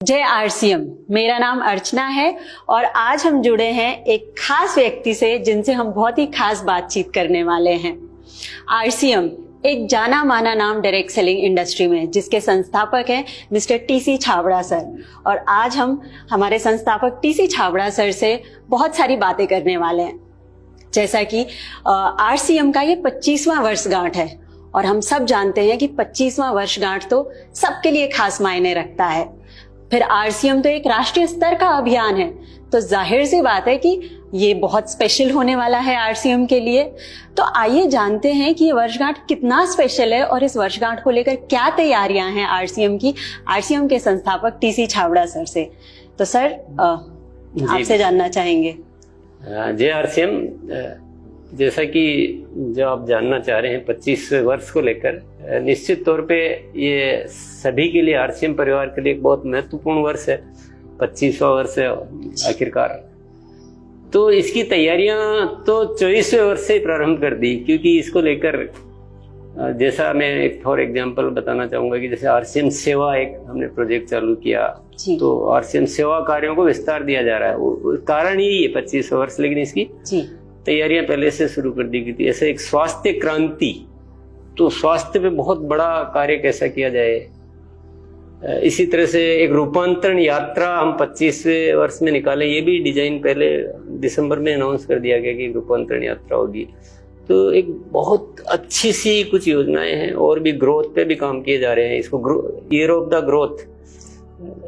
जय आरसीएम। मेरा नाम अर्चना है और आज हम जुड़े हैं एक खास व्यक्ति से जिनसे हम बहुत ही खास बातचीत करने वाले हैं। आरसीएम एक जाना माना नाम डायरेक्ट सेलिंग इंडस्ट्री में, जिसके संस्थापक हैं मिस्टर टीसी छाबड़ा सर। और आज हम हमारे संस्थापक टीसी छाबड़ा सर से बहुत सारी बातें करने वाले हैं। जैसा कि आरसीएम का ये 25वां वर्षगांठ है और हम सब जानते हैं कि 25वां वर्षगांठ तो सबके लिए खास मायने रखता है। फिर आरसीएम तो एक राष्ट्रीय स्तर का अभियान है, तो जाहिर सी बात है कि ये बहुत स्पेशल होने वाला है आरसीएम के लिए। तो आइए जानते हैं कि ये वर्षगांठ कितना स्पेशल है और इस वर्षगांठ को लेकर क्या तैयारियां हैं आरसीएम की, आरसीएम के संस्थापक टीसी छाबड़ा सर से। तो सर आपसे जानना चाहेंगे। जय आरसीएम। जैसा कि जो आप जानना चाह रहे हैं 25 वर्ष को लेकर, निश्चित तौर पे ये सभी के लिए, आरसीएम परिवार के लिए एक बहुत महत्वपूर्ण वर्ष है। 25वां वर्ष है आखिरकार। तो इसकी तैयारियां तो 24वें वर्ष से प्रारंभ कर दी, क्योंकि इसको लेकर जैसा मैं एक फॉर एग्जांपल बताना चाहूंगा कि जैसे आरसीएम सेवा एक हमने प्रोजेक्ट चालू किया, तो आरसीएम सेवा कार्यों को विस्तार दिया जा रहा है। कारण यही है 25वां वर्ष, लेकिन इसकी तैयारियां पहले से शुरू कर दी गई थी। ऐसे एक स्वास्थ्य क्रांति, तो स्वास्थ्य पे बहुत बड़ा कार्य कैसा किया जाए, इसी तरह से एक रूपांतरण यात्रा हम 25वें वर्ष में निकालें। ये भी डिजाइन पहले दिसंबर में अनाउंस कर दिया गया कि रूपांतरण यात्रा होगी। तो एक बहुत अच्छी सी कुछ योजनाएं हैं और भी ग्रोथ पे भी काम किए जा रहे हैं। इसको ईयर ऑफ द ग्रोथ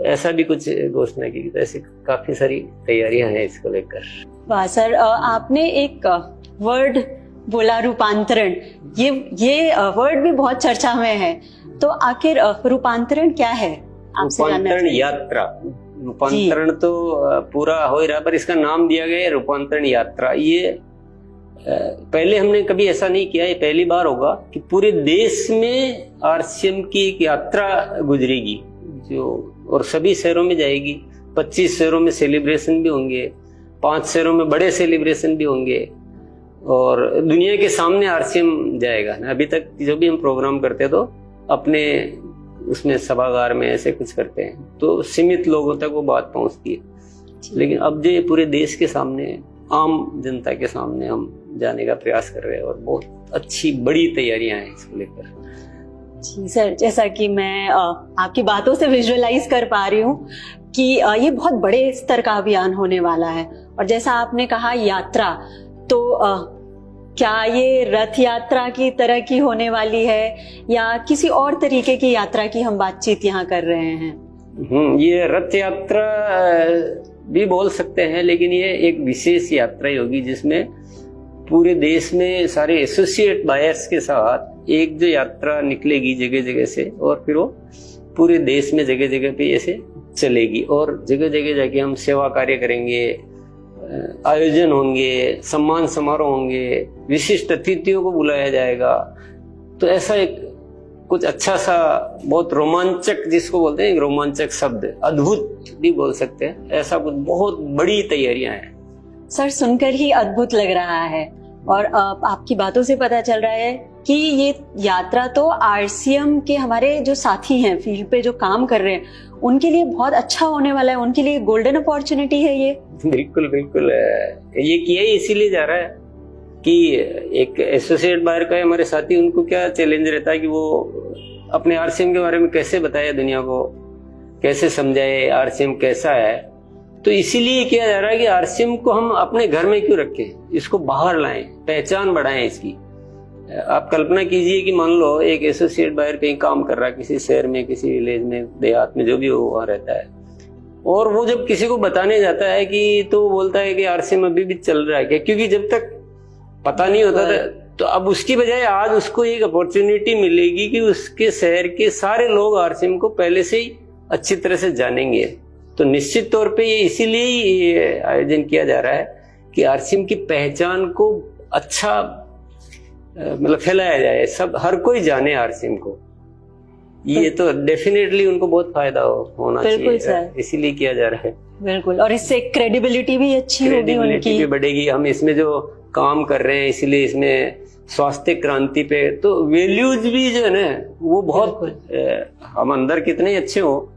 ऐसा भी कुछ घोषणा की। तो ऐसी काफी सारी तैयारियां हैं इसको लेकर। वाह सर, आपने एक वर्ड बोला रूपांतरण, ये वर्ड भी बहुत चर्चा में है। तो आखिर रूपांतरण क्या है? रूपांतरण यात्रा, रूपांतरण तो पूरा हो ही रहा, पर इसका नाम दिया गया है रूपांतरण यात्रा। ये पहले हमने कभी ऐसा नहीं किया, ये पहली बार होगा कि पूरे देश में आरसीएम की एक यात्रा गुजरेगी और सभी शहरों में जाएगी। 25 शहरों में सेलिब्रेशन भी होंगे, 5 शहरों में बड़े सेलिब्रेशन भी होंगे और दुनिया के सामने आरसीएम जाएगा। अभी तक जो भी हम प्रोग्राम करते तो अपने उसमें सभागार में ऐसे कुछ करते हैं, तो सीमित लोगों तक वो बात पहुंचती है। लेकिन अब जो पूरे देश के सामने, आम जनता के सामने हम जाने का प्रयास कर रहे हैं और बहुत अच्छी बड़ी तैयारियां हैं इसको लेकर। जी सर, जैसा कि मैं आपकी बातों से विजुअलाइज कर पा रही हूँ कि ये बहुत बड़े स्तर का अभियान होने वाला है। और जैसा आपने कहा यात्रा, तो क्या ये रथ यात्रा की तरह की होने वाली है या किसी और तरीके की यात्रा की हम बातचीत यहाँ कर रहे हैं? ये रथ यात्रा भी बोल सकते हैं, लेकिन ये एक विशेष यात्रा होगी जिसमें पूरे देश में सारे एसोसिएट बायर्स के साथ एक जो यात्रा निकलेगी जगह जगह से, और फिर वो पूरे देश में जगह जगह पे ऐसे चलेगी और जगह जगह जाके हम सेवा कार्य करेंगे, आयोजन होंगे, सम्मान समारोह होंगे, विशिष्ट अतिथियों को बुलाया जाएगा। तो ऐसा एक कुछ अच्छा सा, बहुत रोमांचक, जिसको बोलते हैं रोमांचक शब्द, अद्भुत भी बोल सकते हैं, ऐसा कुछ बहुत बड़ी तैयारियां हैं। सर सुनकर ही अद्भुत लग रहा है और आपकी बातों से पता चल रहा है कि ये यात्रा तो आरसीएम के हमारे जो साथी हैं, फील्ड पे जो काम कर रहे हैं, उनके लिए बहुत अच्छा होने वाला है, उनके लिए गोल्डन अपॉर्चुनिटी है ये। बिल्कुल बिल्कुल, ये किया ही इसीलिए जा रहा है कि एक एसोसिएट बायर का हमारे साथी, उनको क्या चैलेंज रहता है कि वो अपने आरसीएम के बारे में कैसे बताए दुनिया को, कैसे समझाए आरसीएम कैसा है। तो इसीलिए किया जा रहा है कि आरसीएम को हम अपने घर में क्यों रखें, इसको बाहर लाएं, पहचान बढ़ाएं इसकी। आप कल्पना कीजिए कि मान लो एक एसोसिएट बायर कहीं काम कर रहा है, किसी शहर में, किसी विलेज में, देहात में, जो भी हो वहां रहता है, और वो जब किसी को बताने जाता है कि, तो बोलता है कि आरसीएम अभी भी चल रहा है क्या, क्योंकि जब तक पता नहीं होता था। तो अब उसकी बजाय आज उसको एक अपॉर्चुनिटी मिलेगी कि उसके शहर के सारे लोग आरसीएम को पहले से ही अच्छी तरह से जानेंगे। तो निश्चित तौर पे ये इसीलिए ये आयोजन किया जा रहा है कि आरसीएम की पहचान को अच्छा मतलब फैलाया जाए, सब हर कोई जाने आरसीएम को। ये तो डेफिनेटली उनको बहुत फायदा होना चाहिए, इसीलिए किया जा रहा है। बिल्कुल, और इससे क्रेडिबिलिटी भी अच्छी होगी, क्रेडिबिलिटी भी बढ़ेगी। हम इसमें जो काम कर रहे हैं, इसलिए इसमें स्वास्थ्य क्रांति पे तो वैल्यूज भी जो है ना वो बहुत, हम अंदर कितने अच्छे हो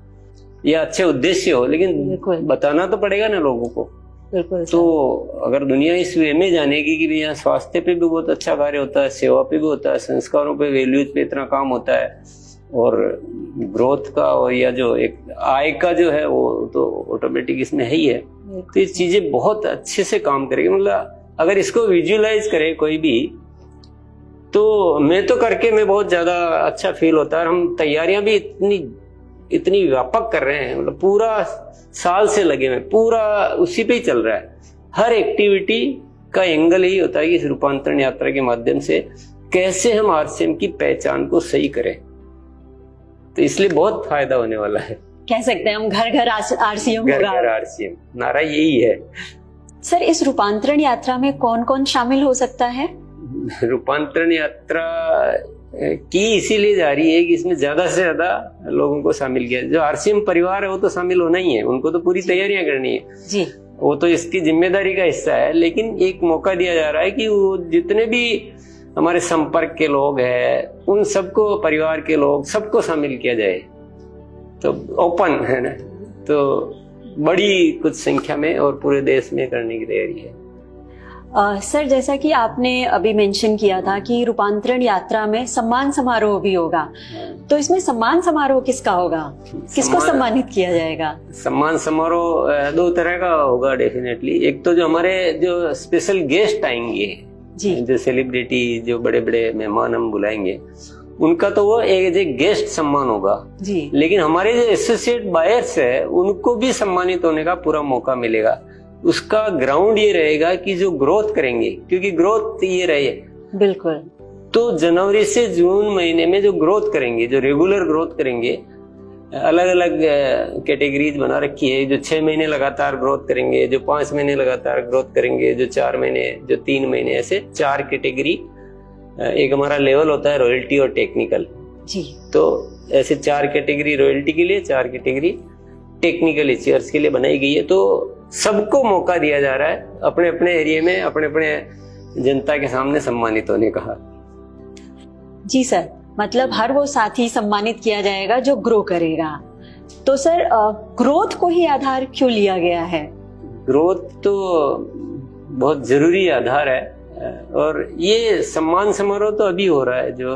या अच्छे उद्देश्य हो, लेकिन बिल्कुल। बताना तो पड़ेगा ना लोगों को। बिल्कुल तो अगर दुनिया इस वे में जानेगी कि यहाँ स्वास्थ्य पे भी बहुत अच्छा कार्य होता है, सेवा पे भी होता है, संस्कारों पे, वैल्यूज पे इतना काम होता है, और ग्रोथ का और या जो एक आय का जो है वो तो ऑटोमेटिक इसमें है ही है। तो ये चीजें बहुत अच्छे से काम करेगी। मतलब अगर इसको विजुअलाइज करे कोई भी, तो मैं तो करके मैं बहुत ज्यादा अच्छा फील होता है। हम तैयारियां भी इतनी व्यापक कर रहे हैं, मतलब पूरा साल से लगे हुए, पूरा उसी पे ही चल रहा है। हर एक्टिविटी का एंगल यही होता है कि इस रूपांतरण यात्रा के माध्यम से कैसे हम आरसीएम की पहचान को सही करें। तो इसलिए बहुत फायदा होने वाला है। कह सकते हैं हम घर घर आरसीएम घर घर आरसीएम, नारा यही है। सर, इस रूपांतरण यात्रा में कौन कौन शामिल हो सकता है? रूपांतरण यात्रा की इसीलिए जा रही है कि इसमें ज्यादा से ज्यादा लोगों को शामिल किया। जो आरसीएम परिवार है वो तो शामिल होना ही है, उनको तो पूरी तैयारियां करनी है जी, वो तो इसकी जिम्मेदारी का हिस्सा है। लेकिन एक मौका दिया जा रहा है कि वो जितने भी हमारे संपर्क के लोग हैं, उन सबको, परिवार के लोग, सबको शामिल किया जाए। तो ओपन है ना, तो बड़ी कुछ संख्या में और पूरे देश में करने की तैयारी है। सर, जैसा कि आपने अभी मेंशन किया था कि रूपांतरण यात्रा में सम्मान समारोह भी होगा, तो इसमें सम्मान समारोह किसका होगा? किसको सम्मानित किया जाएगा? सम्मान समारोह दो तरह का होगा डेफिनेटली। एक तो जो हमारे जो स्पेशल गेस्ट आएंगे जी, जो सेलिब्रिटी, जो बड़े बड़े मेहमान हम बुलाएंगे, उनका तो वो एज ए गेस्ट सम्मान होगा जी। लेकिन हमारे जो एसोसिएट बायर्स है उनको भी सम्मानित होने का पूरा मौका मिलेगा। उसका ग्राउंड ये रहेगा कि जो ग्रोथ करेंगे, क्योंकि ग्रोथ ये रहे बिल्कुल, तो जनवरी से जून महीने में जो ग्रोथ करेंगे, जो रेगुलर ग्रोथ करेंगे, अलग अलग कैटेगरीज बना रखी है। जो 6 महीने लगातार ग्रोथ करेंगे, जो 5 महीने लगातार ग्रोथ करेंगे, जो 4 महीने, जो 3 महीने, ऐसे 4 कैटेगरी। एक हमारा लेवल होता है रॉयल्टी और टेक्निकल जी। तो ऐसे 4 कैटेगरी रॉयल्टी के लिए, 4 कैटेगरी टेक्निकल इश्यूअर्स के लिए बनाई गई है। तो सबको मौका दिया जा रहा है अपने अपने एरिया में, अपने अपने जनता के सामने सम्मानित होने का। जी सर, मतलब हर वो साथी सम्मानित किया जाएगा जो ग्रो करेगा। तो सर, ग्रोथ को ही आधार क्यों लिया गया है? ग्रोथ तो बहुत जरूरी आधार है, और ये सम्मान समारोह तो अभी हो रहा है जो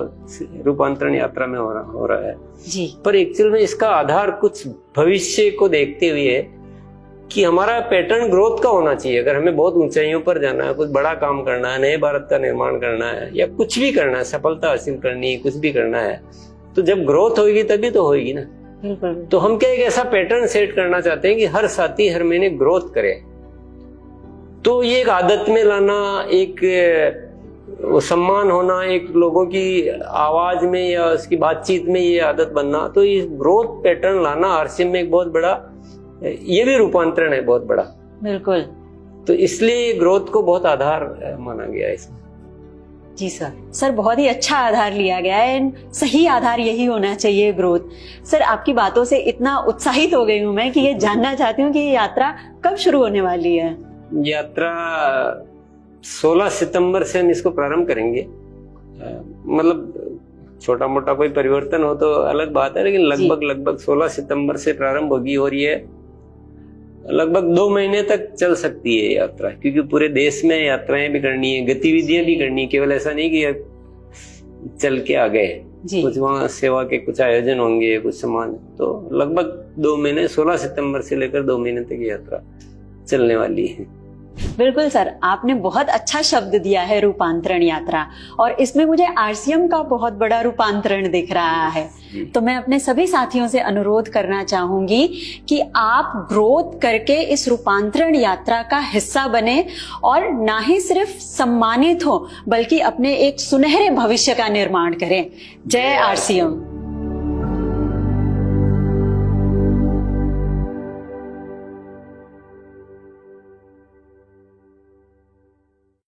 रूपांतरण यात्रा में हो रहा है जी। पर एक्चुअल में इसका आधार कुछ भविष्य को देखते हुए है कि हमारा पैटर्न ग्रोथ का होना चाहिए। अगर हमें बहुत ऊंचाइयों पर जाना है, कुछ बड़ा काम करना है, नए भारत का निर्माण करना है, या कुछ भी करना है, सफलता हासिल करनी है, कुछ भी करना है, तो जब ग्रोथ होगी तभी तो होगी ना। बिल्कुल। तो हम क्या एक ऐसा पैटर्न सेट करना चाहते हैं कि हर साथी हर महीने ग्रोथ करे। तो ये एक आदत में लाना, एक सम्मान होना, एक लोगों की आवाज में या उसकी बातचीत में ये आदत बनना, तो ये ग्रोथ पैटर्न लाना आरसीएम में एक बहुत बड़ा, ये भी रूपांतरण है बहुत बड़ा। बिल्कुल। तो इसलिए ग्रोथ को बहुत आधार माना गया है इसमें। जी सर, सर बहुत ही अच्छा आधार लिया गया है, एंड सही आधार यही होना चाहिए, ग्रोथ। सर, आपकी बातों से इतना उत्साहित हो गई हूँ मैं कि ये जानना चाहती हूँ कि ये यात्रा कब शुरू होने वाली है? यात्रा 16 सितंबर से हम इसको प्रारंभ करेंगे। मतलब छोटा मोटा कोई परिवर्तन हो तो अलग बात है, लेकिन लगभग 16 सितंबर से प्रारंभ होगी और ये लगभग 2 महीने तक चल सकती है यात्रा, क्योंकि पूरे देश में यात्राएं भी करनी है, गतिविधियां भी करनी है। केवल ऐसा नहीं कि चल के आ गए, कुछ वहाँ सेवा के कुछ आयोजन होंगे, कुछ सामान। तो लगभग 2 महीने, 16 सितंबर से लेकर 2 महीने तक यात्रा चलने वाली है। बिल्कुल सर, आपने बहुत अच्छा शब्द दिया है रूपांतरण यात्रा, और इसमें मुझे आरसीएम का बहुत बड़ा रूपांतरण दिख रहा है। तो मैं अपने सभी साथियों से अनुरोध करना चाहूंगी कि आप ग्रोथ करके इस रूपांतरण यात्रा का हिस्सा बने, और ना ही सिर्फ सम्मानित हो बल्कि अपने एक सुनहरे भविष्य का निर्माण करें। जय आरसीएम।